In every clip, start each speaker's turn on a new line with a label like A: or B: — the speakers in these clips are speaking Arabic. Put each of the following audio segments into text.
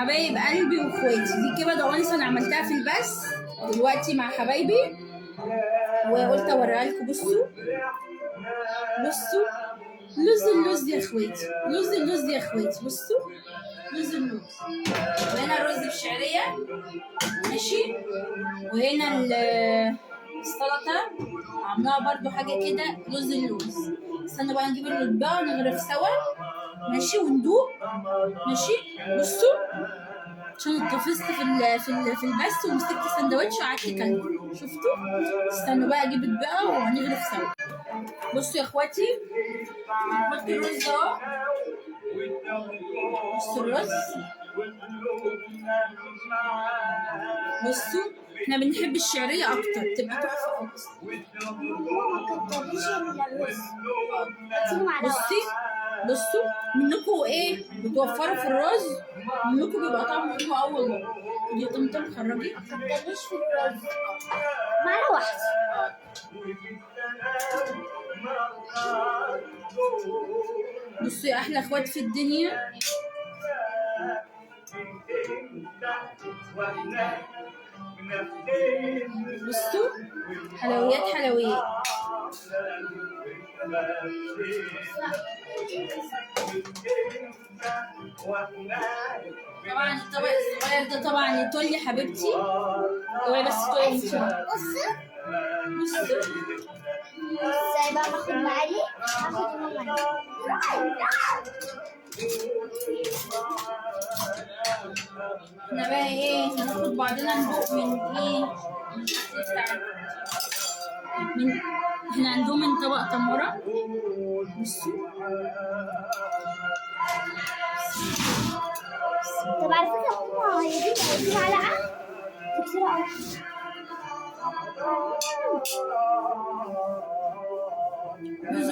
A: حبايب قلبي واخواتي، دي كبده وانس انا عملتها في البث دلوقتي مع حبايبي، وقلت اوريها لكم. بصوا بصوا اللوز يا اخواتي، اللوز يا اخواتي، بصوا اللوز. وهنا الرز بالشعريه ماشي، وهنا السلطه عاملاها برضو حاجه كده اللوز. استنى بقى نجيب الاطباق ونغرف سوا ماشي وندوق ماشي. بصوا عشان اتطفست في البث ومسكت سندوتش وقعدت كلت، شفتوا؟ استنوا بقى اجيب اطباق وهنغرف سوا. بصوا يا اخواتي، نحط الرز اهو، بصوا الرز، بصوا احنا بنحب الشعريه اكتر، بتبقى تحفه خالص. بصوا منكم ايه بتوفروا في الرز، منكم بيبقى طعمه حلو قوي والله. دي طماطم خرجي،
B: ما كترليش في الرز، معلقه واحده.
A: بصوا يا احلى اخوات في الدنيا، بصوا حلويات. طبعا الطبق الصغير ده طبعا لتولي حبيبتي، اوعي بس تولي ان شاء الله. بصوا
B: ازاي بقى باخد معالي، هاخد ماما.
A: احنا بقى ايه هناخد بعضنا ندوق من ايه، احنا عندهم من طبق تمره. بصوا
B: طب على فكره ماما، هي دي معلقه كتير قوي.
A: اللوز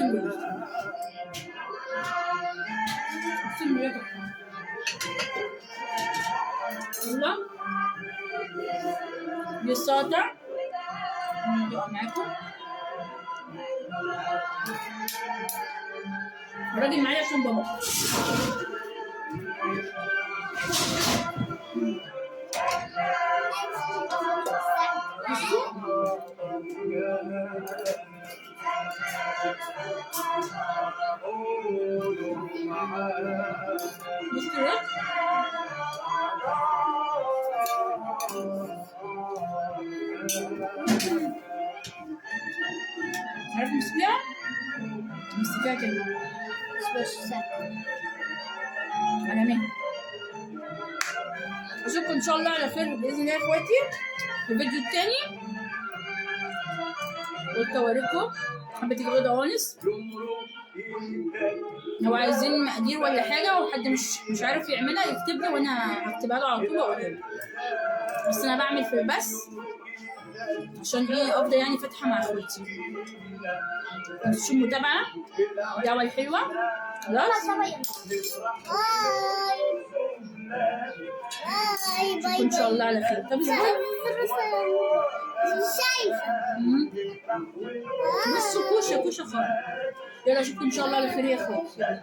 A: والله بساطة ندوق معاكم. الراجل معايا عشان بابا. بصوا عارف مسكيها كده
B: بس
A: على مين. اشوفكم ان شاء الله على خير باذن الله يا اخواتي في الفيديو التاني. قلت اوريكم حبه كبده وانس، لو عايزين مقادير ولا حاجه وحد مش عارف يعملها يكتب لي وانا هكتبها له على طول واقولها له. بس انا بعمل في البث عشان ايه افضل يعني فاتحه مع اخواتي. متنسوش المتابعه، الدعوه الحلوه. خلاص
B: باي
A: ان شاء الله على خير. طب
B: شايفه
A: بصوا كوشه خالص. يلا اشوفكم ان شاء الله على خير يا اخواتي. باي.